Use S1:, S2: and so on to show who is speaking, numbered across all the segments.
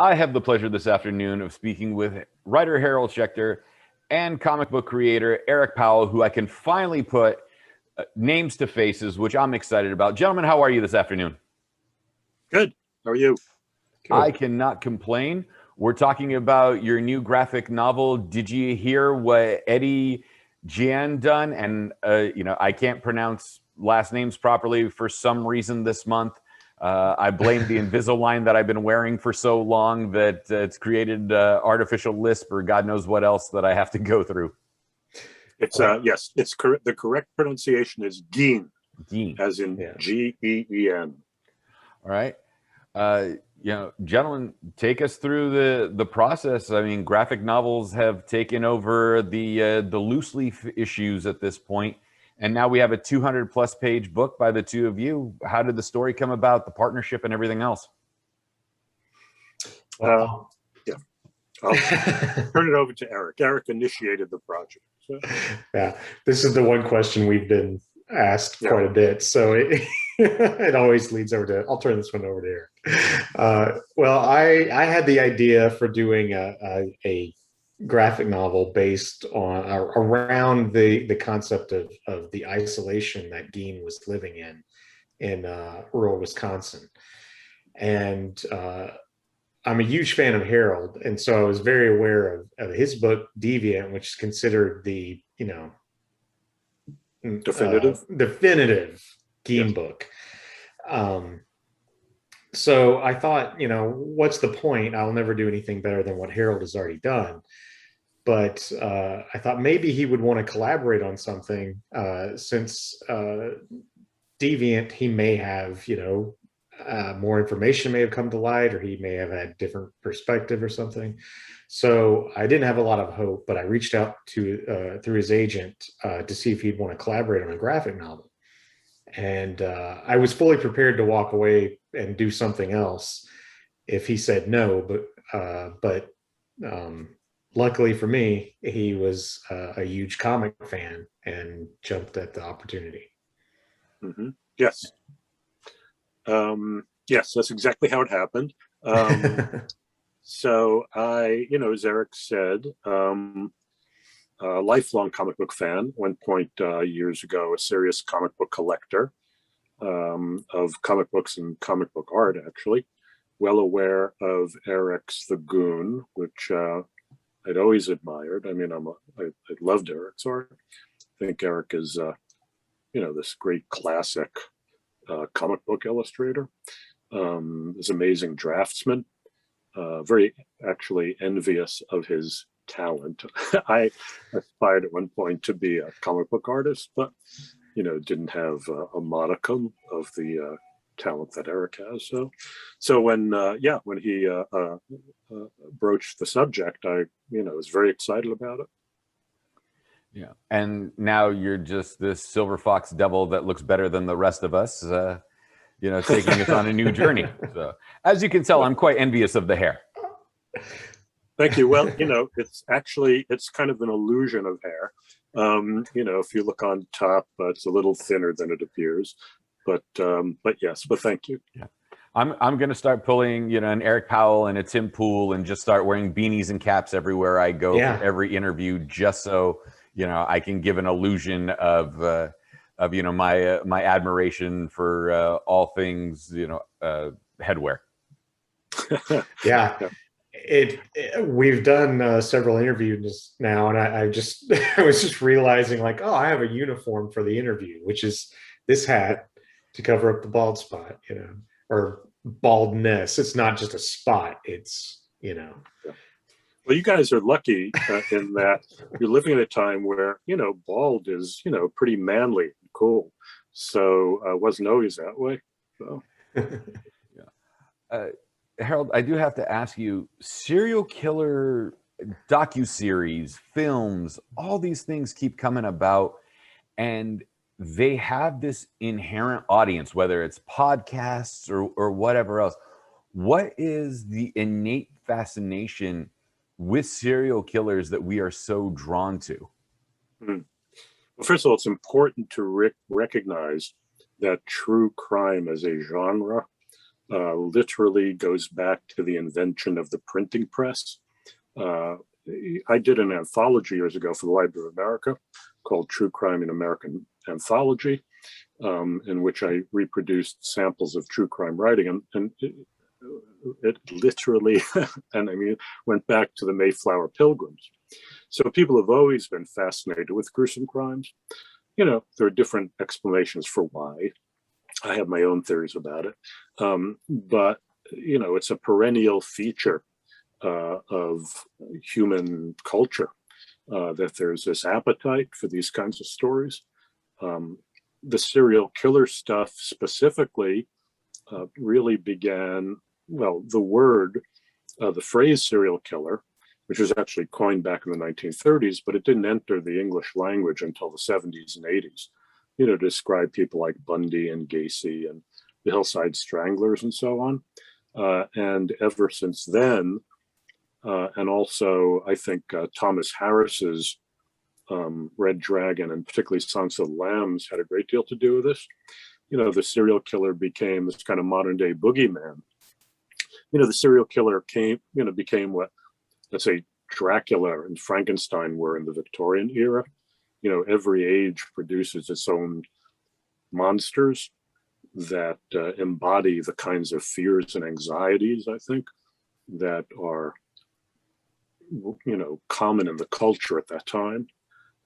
S1: I have the pleasure this afternoon of speaking with writer Harold Schechter and comic book creator Eric Powell, who I can finally put names to faces, which I'm excited about. Gentlemen, how are you this afternoon?
S2: Good. How are you?
S1: Good. I cannot complain. We're talking about your new graphic novel. Did you hear what Eddie Gein Done? And, I can't pronounce last names properly for some reason this month. I blame the Invisalign that I've been wearing for so long that it's created artificial lisp or God knows what else that I have to go through.
S2: It's yes, it's correct. The correct pronunciation is Gein, as in G-E-E-N.
S1: All right, gentlemen, take us through the process. I mean, graphic novels have taken over the loose leaf issues at this point. And now we have a 200+ page book by the two of you. How did the story come about, the partnership and everything else?
S2: I'll turn it over to Eric. Eric initiated the project. So.
S3: Yeah, this is the one question we've been asked quite a bit. So it always leads over to, I'll turn this one over to Eric. Well, I had the idea for doing a graphic novel based on around the concept of the isolation that Gein was living in rural Wisconsin. And I'm a huge fan of Harold, and so I was very aware of his book Deviant, which is considered the definitive Gein book. So I thought, what's the point? I'll never do anything better than what Harold has already done. But I thought maybe he would want to collaborate on something since Deviant, he may have, more information may have come to light, or he may have had different perspective or something. So I didn't have a lot of hope, but I reached out to through his agent to see if he'd want to collaborate on a graphic novel. And I was fully prepared to walk away and do something else if he said no, but luckily for me, he was a huge comic fan and jumped at the opportunity.
S2: Mm-hmm. Yes. Yes, that's exactly how it happened. So I, as Eric said, a lifelong comic book fan, at one point years ago, a serious comic book collector of comic books and comic book art, actually. Well aware of Eric's The Goon, which I'd always admired. I mean, I loved Eric's art. I think Eric is, this great classic comic book illustrator. This amazing draftsman. Very actually envious of his talent. I aspired at one point to be a comic book artist, but didn't have a modicum of the talent that Eric has. So when he broached the subject, I was very excited about it.
S1: Yeah, and now you're just this silver fox devil that looks better than the rest of us, taking us on a new journey. So as you can tell, I'm quite envious of the hair.
S2: Thank you. Well, it's kind of an illusion of hair. If you look on top, it's a little thinner than it appears. But yes, but thank you.
S1: Yeah. I'm going to start pulling, an Eric Powell and a Tim Pool and just start wearing beanies and caps everywhere I go for every interview, just so, I can give an illusion of my admiration for all things, headwear.
S3: Yeah. We've done several interviews now, and I was just realizing like, I have a uniform for the interview, which is this hat to cover up the bald spot, or baldness. It's not just a spot, it's,
S2: Well, you guys are lucky in that you're living at a time where, bald is, pretty manly and cool. So wasn't always that way. So.
S1: Harold, I do have to ask you, serial killer docuseries, films, all these things keep coming about, and they have this inherent audience, whether it's podcasts or whatever else. What is the innate fascination with serial killers that we are so drawn to?
S2: Well, first of all, it's important to recognize that true crime as a genre literally goes back to the invention of the printing press. I did an anthology years ago for the Library of America called True Crime in American Anthology, in which I reproduced samples of true crime writing. And it literally, and I mean, went back to the Mayflower Pilgrims. So people have always been fascinated with gruesome crimes. You know, there are different explanations for why. I have my own theories about it. But, you know, it's a perennial feature of human culture, that there's this appetite for these kinds of stories. The serial killer stuff specifically really began, well, the phrase serial killer, which was actually coined back in the 1930s, but it didn't enter the English language until the 70s and 80s, you know, to describe people like Bundy and Gacy and the Hillside Stranglers and so on. And ever since then, and also I think Thomas Harris's Red Dragon, and particularly Silence of the Lambs, had a great deal to do with this. You know, the serial killer became this kind of modern day boogeyman. You know, the serial killer became what, let's say, Dracula and Frankenstein were in the Victorian era. You know, every age produces its own monsters that embody the kinds of fears and anxieties, I think, that are, you know, common in the culture at that time.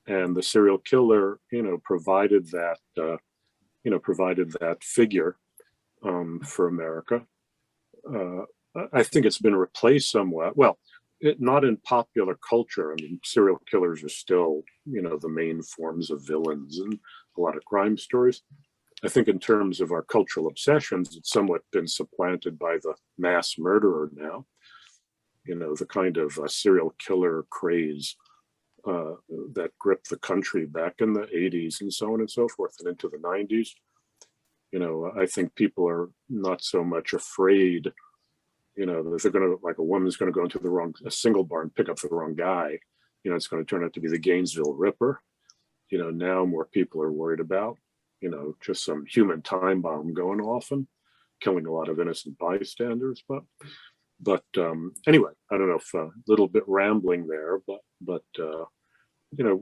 S2: And the serial killer, you know, provided that figure for America. I think it's been replaced somewhat. Well, not in popular culture. I mean, serial killers are still, you know, the main forms of villains in a lot of crime stories. I think in terms of our cultural obsessions, it's somewhat been supplanted by the mass murderer now. You know, the kind of serial killer craze that gripped the country back in the 80s and so on and so forth and into the 90s. You know, I think people are not so much afraid, you know, if they're going to, like, a woman's going to go into a single bar and pick up the wrong guy, you know, it's going to turn out to be the Gainesville Ripper. You know, now more people are worried about, you know, just some human time bomb going off and killing a lot of innocent bystanders. But anyway, I don't know if a little bit rambling there, but you know,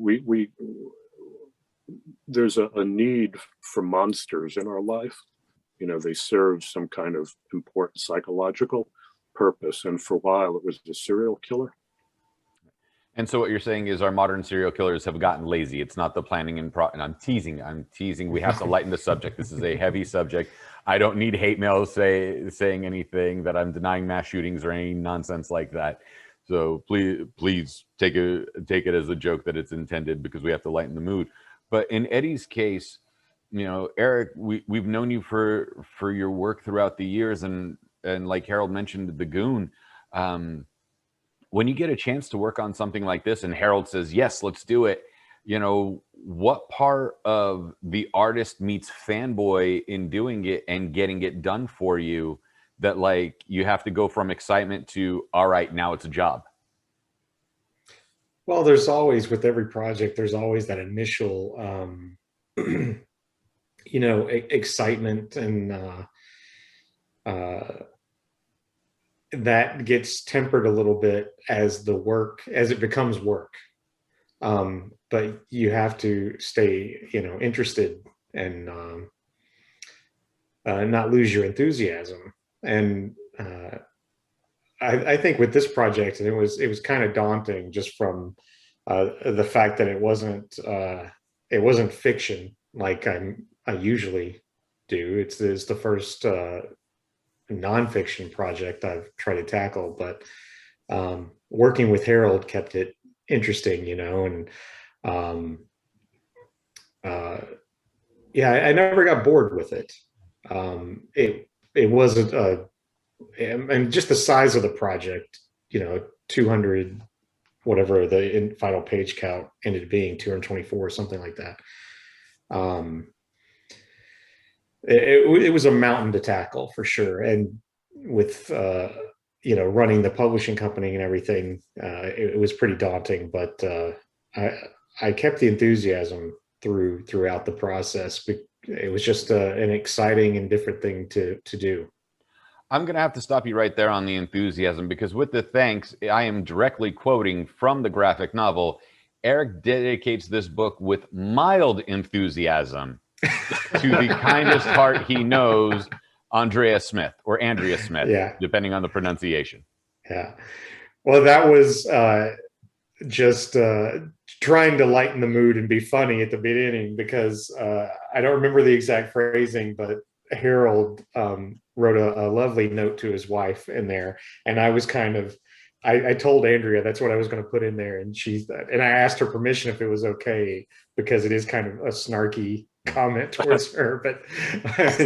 S2: there's a need for monsters in our life. You know, they serve some kind of important psychological purpose. And for a while, it was the serial killer.
S1: And so what you're saying is our modern serial killers have gotten lazy. It's not the planning and I'm teasing. We have to lighten the subject. This is a heavy subject. I don't need hate mail saying anything that I'm denying mass shootings or any nonsense like that. So please take it as a joke that it's intended, because we have to lighten the mood. But in Eddie's case, you know, Eric, we've known you for your work throughout the years, and like Harold mentioned, the Goon. When you get a chance to work on something like this and Harold says, yes, let's do it, you know, what part of the artist meets fanboy in doing it and getting it done for you that, like, you have to go from excitement to, all right, now it's a job?
S3: Well, there's always, with every project, there's always that initial, you know, excitement, and that gets tempered a little bit as it becomes work. But you have to stay, you know, interested and not lose your enthusiasm. And I think with this project, and it was kind of daunting just from the fact that it wasn't fiction like I usually do. It's the first nonfiction project I've tried to tackle, but working with Harold kept it interesting, you know, and yeah, I never got bored with it. It wasn't and just the size of the project, you know, 200, whatever the final page count ended up being, 224 or something like that. It was a mountain to tackle for sure. And with, you know, running the publishing company and everything, it was pretty daunting, but I kept the enthusiasm throughout the process. It was just an exciting and different thing to do.
S1: I'm going to have to stop you right there on the enthusiasm, because with the thanks, I am directly quoting from the graphic novel. Eric dedicates this book with mild enthusiasm to the kindest heart he knows, Andrea Smith,
S3: Yeah.
S1: depending on the pronunciation.
S3: Yeah. Well, that was just trying to lighten the mood and be funny at the beginning, because I don't remember the exact phrasing, but Harold wrote a lovely note to his wife in there, and I was kind of, I told Andrea that's what I was going to put in there, and I asked her permission if it was okay, because it is kind of a snarky comment towards her, but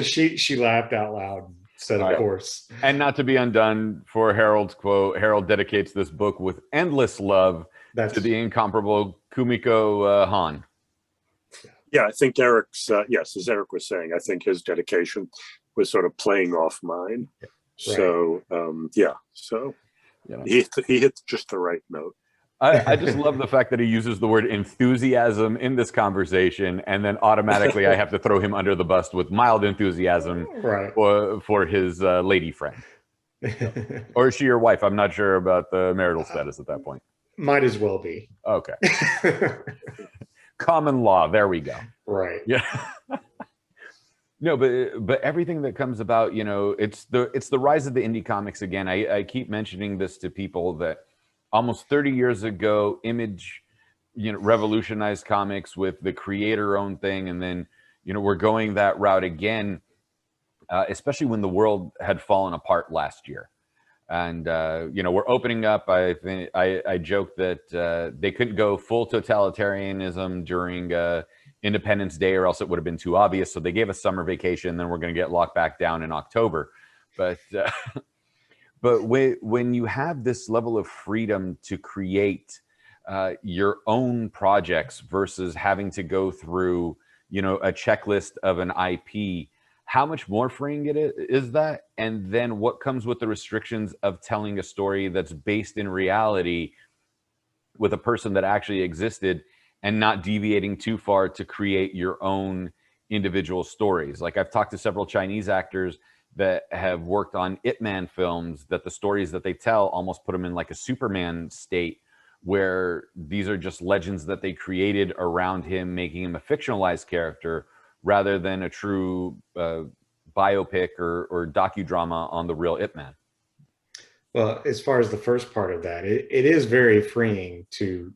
S3: she laughed out loud and said, of course.
S1: And not to be undone for Harold's quote, Harold dedicates this book with endless love to the incomparable Kumiko Han.
S2: Yeah, I think Eric's, yes, as Eric was saying, I think his dedication was sort of playing off mine. Right. So, so he hit just the right note.
S1: I just love the fact that he uses the word enthusiasm in this conversation, and then automatically I have to throw him under the bus with mild enthusiasm for his lady friend. Or is she your wife? I'm not sure about the marital status at that point.
S3: Might as well be.
S1: Okay. Common law. There we go.
S3: Right.
S1: Yeah. No, but everything that comes about, you know, it's the rise of the indie comics again. I keep mentioning this to people that almost 30 years ago, Image, you know, revolutionized comics with the creator-owned thing, and then, you know, we're going that route again, especially when the world had fallen apart last year. And you know, we're opening up. I think I joked that they couldn't go full totalitarianism during Independence Day, or else it would have been too obvious. So they gave us summer vacation. Then we're going to get locked back down in October. But but when you have this level of freedom to create your own projects versus having to go through, you know, a checklist of an IP, how much more freeing it is that? And then what comes with the restrictions of telling a story that's based in reality with a person that actually existed, and not deviating too far to create your own individual stories. Like, I've talked to several Chinese actors that have worked on Ip Man films, that the stories that they tell almost put them in like a Superman state, where these are just legends that they created around him, making him a fictionalized character rather than a true biopic or docudrama on the real Ip Man.
S3: Well, as far as the first part of that, it is very freeing to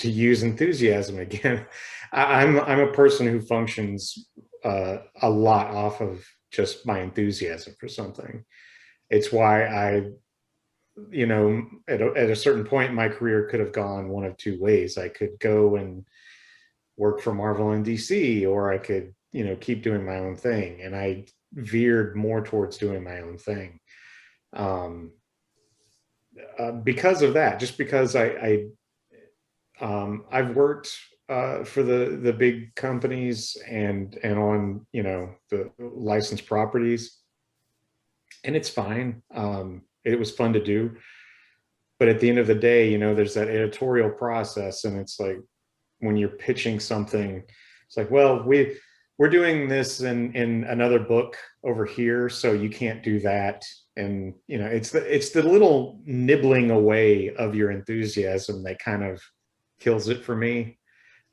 S3: use enthusiasm again. I'm a person who functions a lot off of just my enthusiasm for something. It's why I, you know, at a certain point in my career could have gone one of two ways. I could go and work for Marvel and DC, or I could, you know, keep doing my own thing. And I veered more towards doing my own thing. Because of that, just because I've worked for the big companies and on, you know, the licensed properties, and it's fine. It was fun to do, but at the end of the day, you know, there's that editorial process, and it's like, when you're pitching something, it's like, well, we're doing this in another book over here, so you can't do that. And, you know, it's the little nibbling away of your enthusiasm that kind of kills it for me.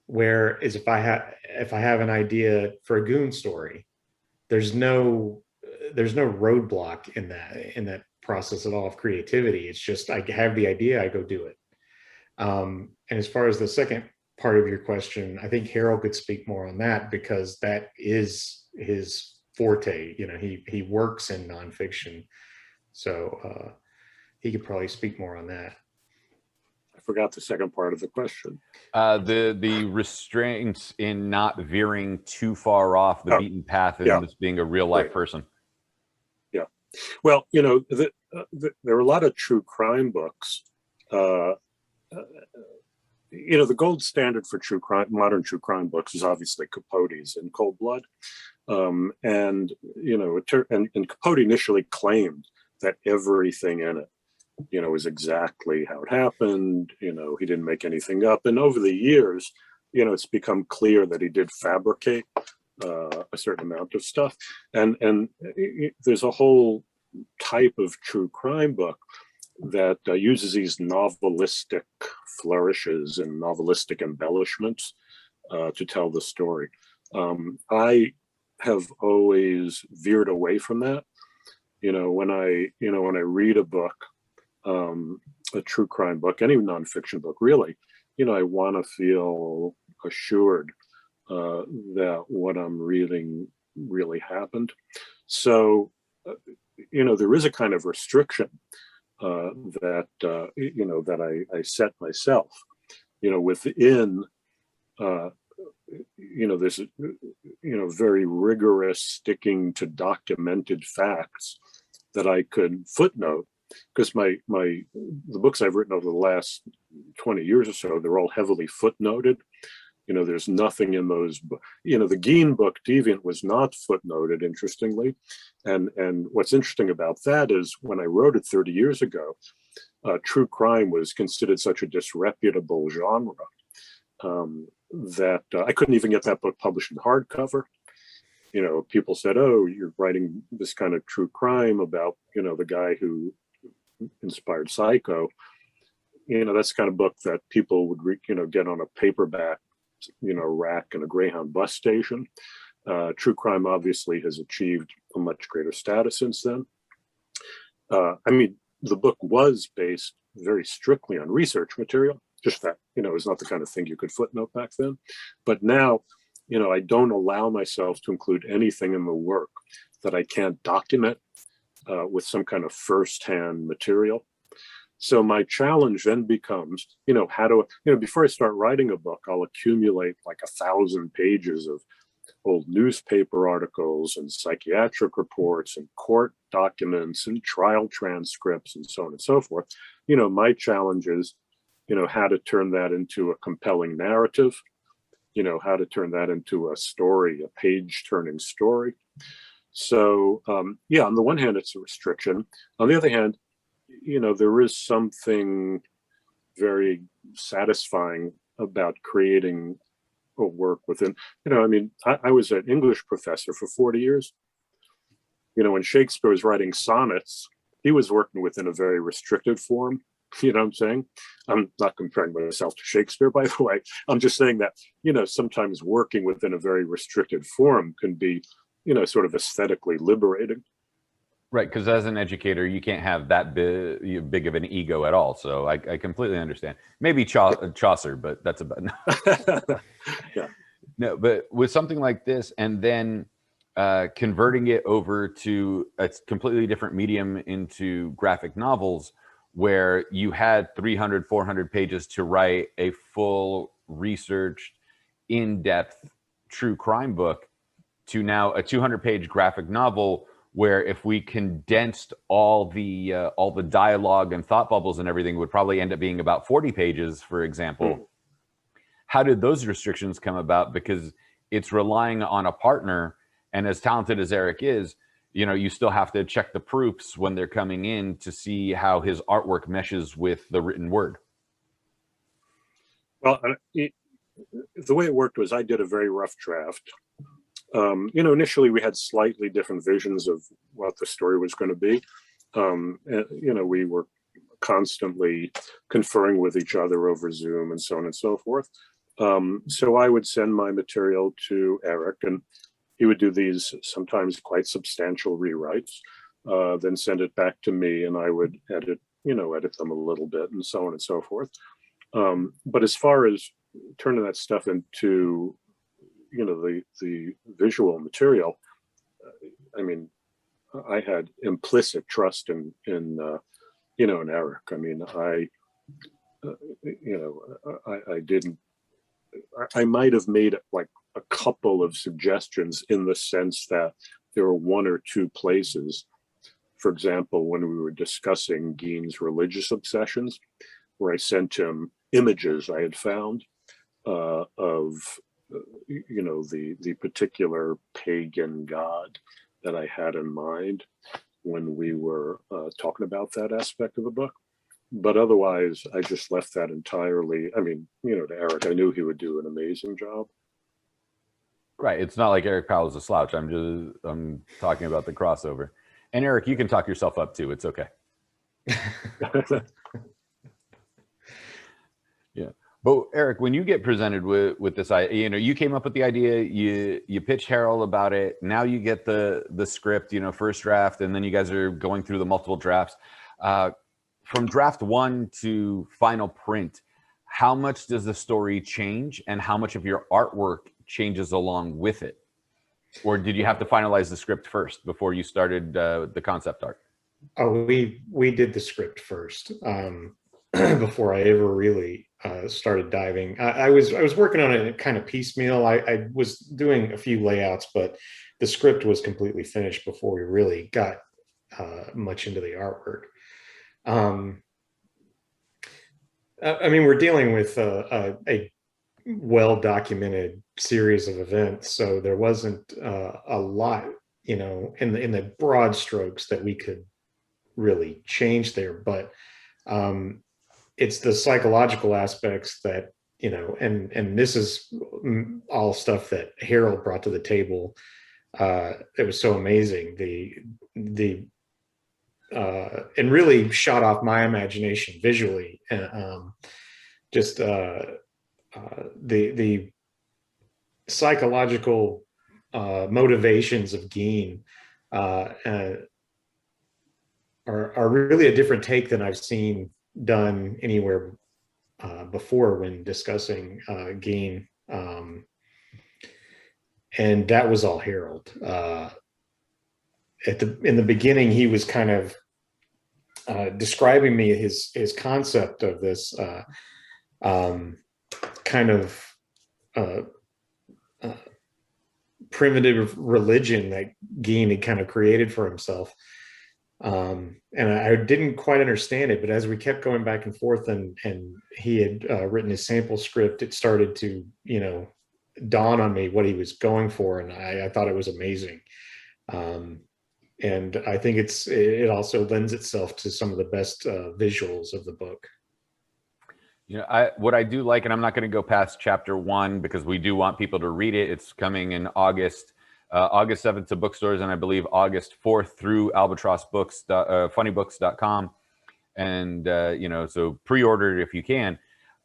S3: Whereas if I have an idea for a Goon story, there's no roadblock in that process at all of creativity. It's just, I have the idea, I go do it. And as far as the second part of your question, I think Harold could speak more on that, because that is his forte. You know, he works in nonfiction, so he could probably speak more on that.
S2: I forgot the second part of the question.
S1: The restraints in not veering too far off the beaten path and this being a real life person.
S2: Yeah, well, you know, there are a lot of true crime books. You know, the gold standard for true crime, modern true crime books, is obviously Capote's In Cold Blood. And, you know, and Capote initially claimed that everything in it, you know, was exactly how it happened. You know, he didn't make anything up. And over the years, you know, it's become clear that he did fabricate a certain amount of stuff, and there's a whole type of true crime book that uses these novelistic flourishes and novelistic embellishments to tell the story. I have always veered away from that. When I read a book, a true crime book, any nonfiction book, really, I want to feel assured that what I'm reading really happened. So, there is a kind of restriction that I set myself, within, this, very rigorous sticking to documented facts that I could footnote, because the books I've written over the last 20 years or so, they're all heavily footnoted. There's nothing in those, the Gein book, Deviant, was not footnoted, interestingly. And what's interesting about that is when I wrote it 30 years ago, true crime was considered such a disreputable genre that I couldn't even get that book published in hardcover. People said, "Oh, you're writing this kind of true crime about, the guy who inspired Psycho." That's the kind of book that people would, get on a paperback, rack in a Greyhound bus station. True crime obviously has achieved a much greater status since then. The book was based very strictly on research material, just that, it's not the kind of thing you could footnote back then. But now, I don't allow myself to include anything in the work that I can't document with some kind of firsthand material. So my challenge then becomes, how to, before I start writing a book, I'll accumulate like 1,000 pages of old newspaper articles and psychiatric reports and court documents and trial transcripts and so on and so forth. My challenge is, how to turn that into a compelling narrative, how to turn that into a story, a page-turning story. So, on the one hand, it's a restriction. On the other hand, there is something very satisfying about creating a work within, I was an English professor for 40 years. When Shakespeare was writing sonnets, he was working within a very restricted form. You know what I'm saying? I'm not comparing myself to Shakespeare, by the way. I'm just saying that, sometimes working within a very restricted form can be, sort of aesthetically liberating.
S1: Right, because as an educator, you can't have that big of an ego at all. So I completely understand. Maybe Chaucer, but that's about
S2: Yeah.
S1: No, but with something like this, and then converting it over to a completely different medium into graphic novels, where you had 300, 400 pages to write a full researched, in-depth true crime book, to now a 200-page graphic novel, where if we condensed all the dialogue and thought bubbles and everything, would probably end up being about 40 pages, for example. How did those restrictions come about? Because it's relying on a partner, and as talented as Eric is, you still have to check the proofs when they're coming in to see how his artwork meshes with the written word.
S2: Well, the way it worked was I did a very rough draft. Initially we had slightly different visions of what the story was going to be. We were constantly conferring with each other over Zoom and so on and so forth. So I would send my material to Eric, and he would do these sometimes quite substantial rewrites, then send it back to me, and I would edit them a little bit and so on and so forth. But as far as turning that stuff into the visual material, I had implicit trust in Eric. I might have made like a couple of suggestions, in the sense that there were one or two places, for example, when we were discussing Gein's religious obsessions, where I sent him images I had found of the particular pagan god that I had in mind when we were talking about that aspect of the book. But otherwise, I just left that entirely. To Eric, I knew he would do an amazing job.
S1: Right. It's not like Eric Powell's a slouch. I'm talking about the crossover. And Eric, you can talk yourself up too. It's okay. Yeah. But Eric, when you get presented with this idea, you know, you came up with the idea, you pitched Harold about it. Now you get the script, you know, first draft, and then you guys are going through the multiple drafts. From draft 1 to final print, how much does the story change, and how much of your artwork changes along with it? Or did you have to finalize the script first before you started the concept art?
S3: Oh, we did the script first before I ever really started diving. I was working on it kind of piecemeal. I was doing a few layouts, but the script was completely finished before we really got much into the artwork. I mean, we're dealing with a well-documented series of events, so there wasn't a lot, you know, in the broad strokes that we could really change there. But it's the psychological aspects that, you know, and this is all stuff that Harold brought to the table. It was so amazing. And really shot off my imagination visually. Just the psychological motivations of Gein are really a different take than I've seen done anywhere before when discussing Gein. And that was all Harold. In the beginning, he was kind of describing me his concept of this kind of primitive religion that Gein had kind of created for himself. And I didn't quite understand it, but as we kept going back and forth and he had written his sample script, it started to, you know, dawn on me what he was going for. And I thought it was amazing. And I think it also lends itself to some of the best visuals of the book.
S1: You know, what I do like, and I'm not going to go past chapter 1 because we do want people to read it. It's coming in August 7th to bookstores, and I believe August 4th through Albatross Books, Funnybooks.com. And, you know, so pre-order it if you can.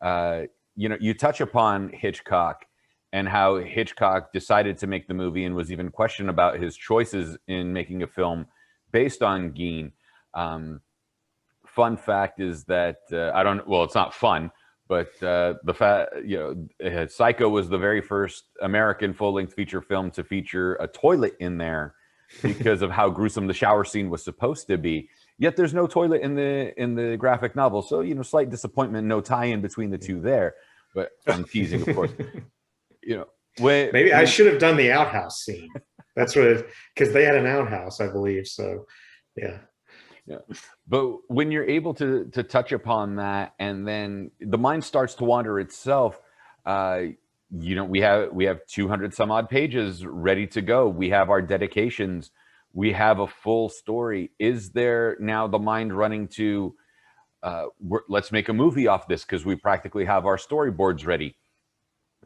S1: You know, you touch upon Hitchcock and how Hitchcock decided to make the movie and was even questioned about his choices in making a film based on Gein. Fun fact is that well, it's not fun, but the fact, you know, Psycho was the very first American full-length feature film to feature a toilet in there because of how gruesome the shower scene was supposed to be. Yet there's no toilet in the graphic novel, so, you know, slight disappointment, no tie-in between the two there. But I'm teasing, of course. You know,
S3: maybe I should have done the outhouse scene. That's what, because they had an outhouse, I believe. So, yeah.
S1: Yeah. But when you're able to touch upon that, and then the mind starts to wander itself, you know, we have 200 some odd pages ready to go. We have our dedications. We have a full story. Is there now the mind running to, let's make a movie off this because we practically have our storyboards ready?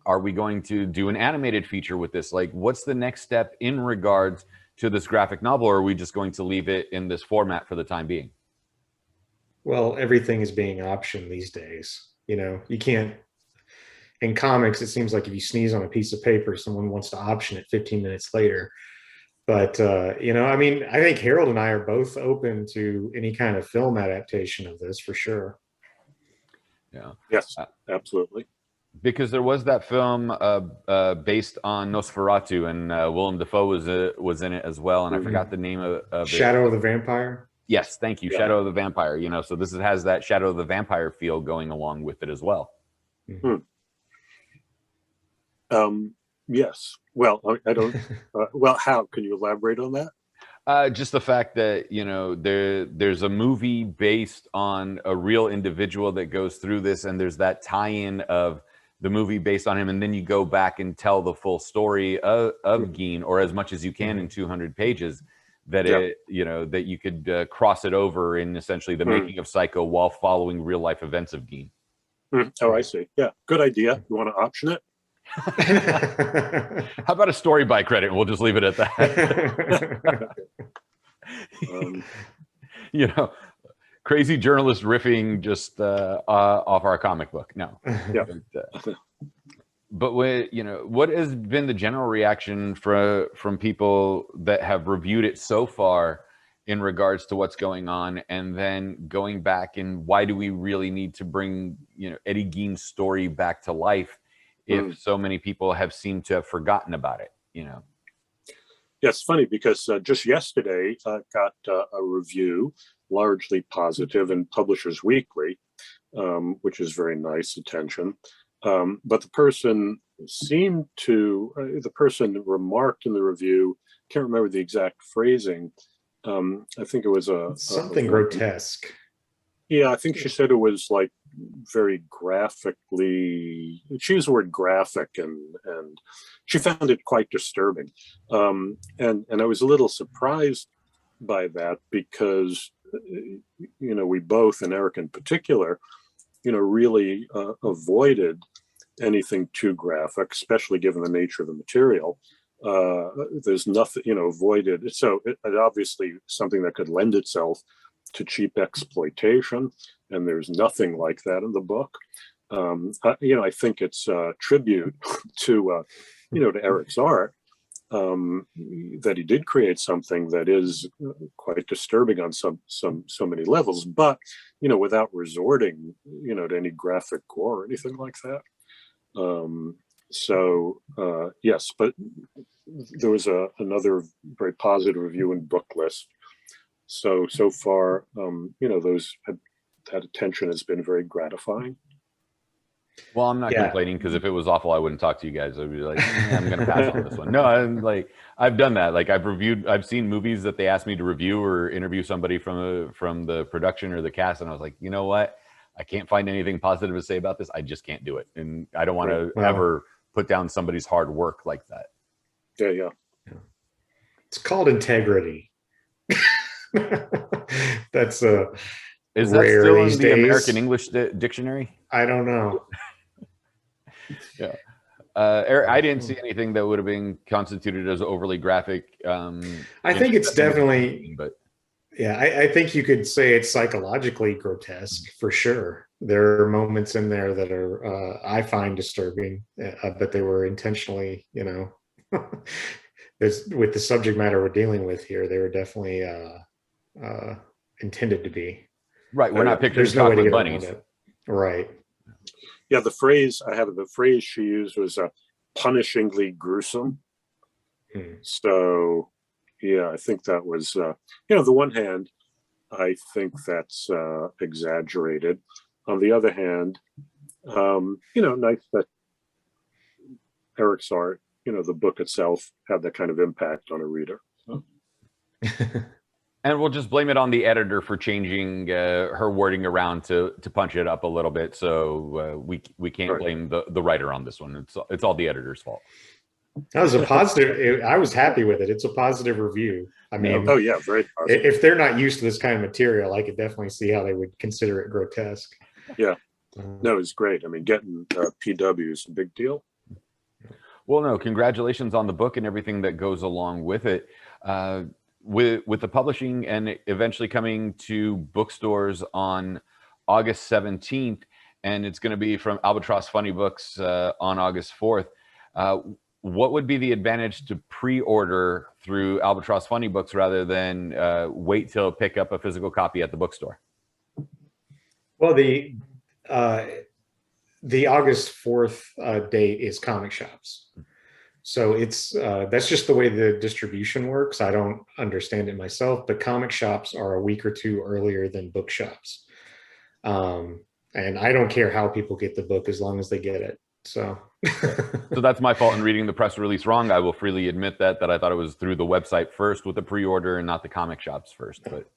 S1: Are we going to do an animated feature with this? Like, what's the next step in regards to this graphic novel, or are we just going to leave it in this format for the time being?
S3: Well, everything is being optioned these days. You know, you can't, in comics, it seems like if you sneeze on a piece of paper, someone wants to option it 15 minutes later. But, you know, I mean, I think Harold and I are both open to any kind of film adaptation of this for sure.
S1: Yeah.
S2: Yes, absolutely.
S1: Because there was that film based on Nosferatu, and Willem Dafoe was in it as well, and I forgot the name of
S3: Shadow
S1: it.
S3: of the Vampire?
S1: Yes, thank you. Yeah. Shadow of the Vampire. You know, so this has that Shadow of the Vampire feel going along with it as well.
S2: Yes. Well, I don't. Well, how can you elaborate on that?
S1: Just the fact that, you know, there's a movie based on a real individual that goes through this, and there's that tie-in of the movie based on him, and then you go back and tell the full story of Gein, or as much as you can in 200 pages, that it, you know, that you could cross it over in essentially the making of Psycho while following real life events of Gein.
S2: Oh, I see. Yeah, good idea. You want to option it?
S1: How about a story by credit? We'll just leave it at that. You know, crazy journalist riffing just off our comic book. No.
S2: Yeah.
S1: But what has been the general reaction from people that have reviewed it so far in regards to what's going on, and then going back and why do we really need to bring Eddie Gein's story back to life if so many people have seemed to have forgotten about it?
S2: Yeah, it's funny because just yesterday I got a review, largely positive, in Publishers Weekly, which is very nice attention. But the person remarked in the review, can't remember the exact phrasing. I think it was
S3: something grotesque.
S2: Yeah, I think she said it was like very graphically. She used the word graphic, and she found it quite disturbing. And I was a little surprised by that because we both, and Eric in particular, really avoided anything too graphic, especially given the nature of the material. There's nothing, avoided. So it obviously something that could lend itself to cheap exploitation, and there's nothing like that in the book. I think it's a tribute to Eric's art, that he did create something that is quite disturbing on so many levels, but without resorting to any graphic gore or anything like that. Yes, but there was another very positive review in Booklist. So far, those that attention has been very gratifying.
S1: Well, I'm not complaining, because if it was awful, I wouldn't talk to you guys. I'd be like, I'm going to pass on this one. No, I've done that. Like, I've seen movies that they asked me to review or interview somebody from the production or the cast, and I was like, you know what? I can't find anything positive to say about this. I just can't do it, and I don't want to ever put down somebody's hard work like that.
S2: Yeah.
S3: It's called integrity. That's
S1: is that
S3: rare
S1: still
S3: these
S1: in the
S3: days.
S1: American English dictionary?
S3: I don't know.
S1: Yeah. Eric, I didn't see anything that would have been constituted as overly graphic.
S3: I think it's definitely, but yeah, I think you could say it's psychologically grotesque for sure. There are moments in there that are I find disturbing, but they were intentionally, with the subject matter we're dealing with here, they were definitely intended to be.
S1: Right, we're not picturing
S3: there's no way to get
S1: bunnies.
S3: around it. Right.
S2: Yeah, the phrase she used was punishingly gruesome. So, yeah, I think that was, the one hand, I think that's exaggerated. On the other hand, nice that Eric's art, the book itself had that kind of impact on a reader. So.
S1: And we'll just blame it on the editor for changing her wording around to punch it up a little bit. So we can't blame the writer on this one. It's all the editor's fault.
S3: That was a positive. I was happy with it. It's a positive review. I mean,
S2: oh yeah, very positive.
S3: If they're not used to this kind of material, I could definitely see how they would consider it grotesque.
S2: Yeah, no, it's great. I mean, getting PW is a big deal.
S1: Well, no, congratulations on the book and everything that goes along with it. With the publishing and eventually coming to bookstores on August 17th, and it's going to be from Albatross Funnybooks on August 4th. What would be the advantage to pre-order through Albatross Funnybooks rather than wait till pick up a physical copy at the bookstore?
S3: Well, the August 4th date is comic shops. So it's that's just the way the distribution works. I don't understand it myself, but comic shops are a week or two earlier than bookshops. And I don't care how people get the book as long as they get it. So
S1: that's my fault in reading the press release wrong. I will freely admit that I thought it was through the website first with the pre-order and not the comic shops first. But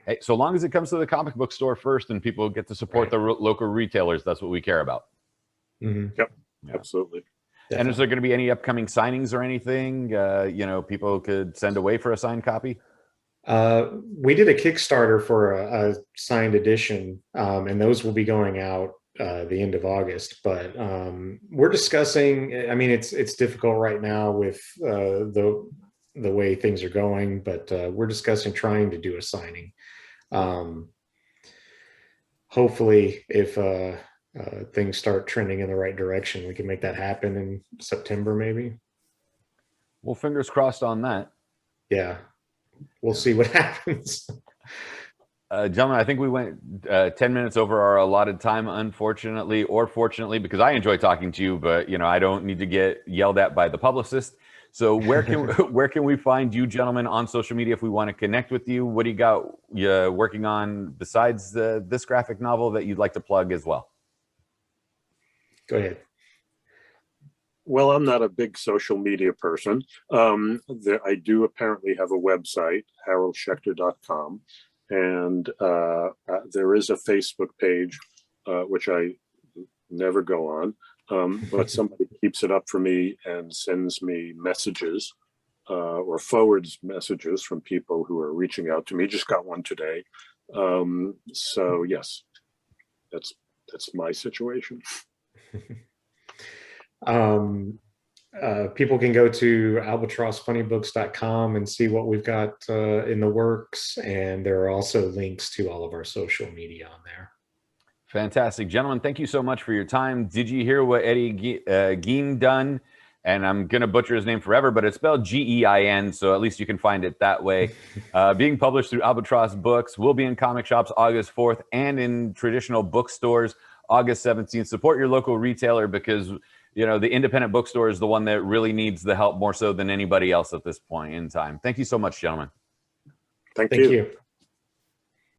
S1: hey, so long as it comes to the comic book store first and people get to support the local retailers, that's what we care about.
S2: Mm-hmm. Yep, yeah. Absolutely.
S3: Definitely.
S1: And is there going to be any upcoming signings or anything, people could send away for a signed copy?
S3: We did a Kickstarter for a signed edition, and those will be going out the end of August. But we're discussing. I mean, it's difficult right now with the way things are going, but we're discussing trying to do a signing. Hopefully, if things start trending in the right direction, we can make that happen in September, maybe.
S1: Well, fingers crossed on that.
S3: Yeah, we'll see what happens.
S1: Gentlemen, I think we went 10 minutes over our allotted time, unfortunately, or fortunately, because I enjoy talking to you, but I don't need to get yelled at by the publicist. So where can we find you gentlemen on social media if we want to connect with you? What do you got working on besides this graphic novel that you'd like to plug as well?
S3: Go ahead.
S2: Well, I'm not a big social media person. I do apparently have a website, haroldschechter.com, and there is a Facebook page, which I never go on. But somebody keeps it up for me and sends me messages or forwards messages from people who are reaching out to me. Just got one today. So yes, that's my situation.
S3: People can go to albatrossfunnybooks.com and see what we've got in the works. And there are also links to all of our social media on there.
S1: Fantastic. Gentlemen, thank you so much for your time. Did you hear what Eddie Gein Done? And I'm going to butcher his name forever, but it's spelled Gein, so at least you can find it that way. Being published through Albatross Books, will be in comic shops August 4th and in traditional bookstores August 17th. Support your local retailer because, the independent bookstore is the one that really needs the help more so than anybody else at this point in time. Thank you so much, gentlemen.
S2: Thank
S3: you.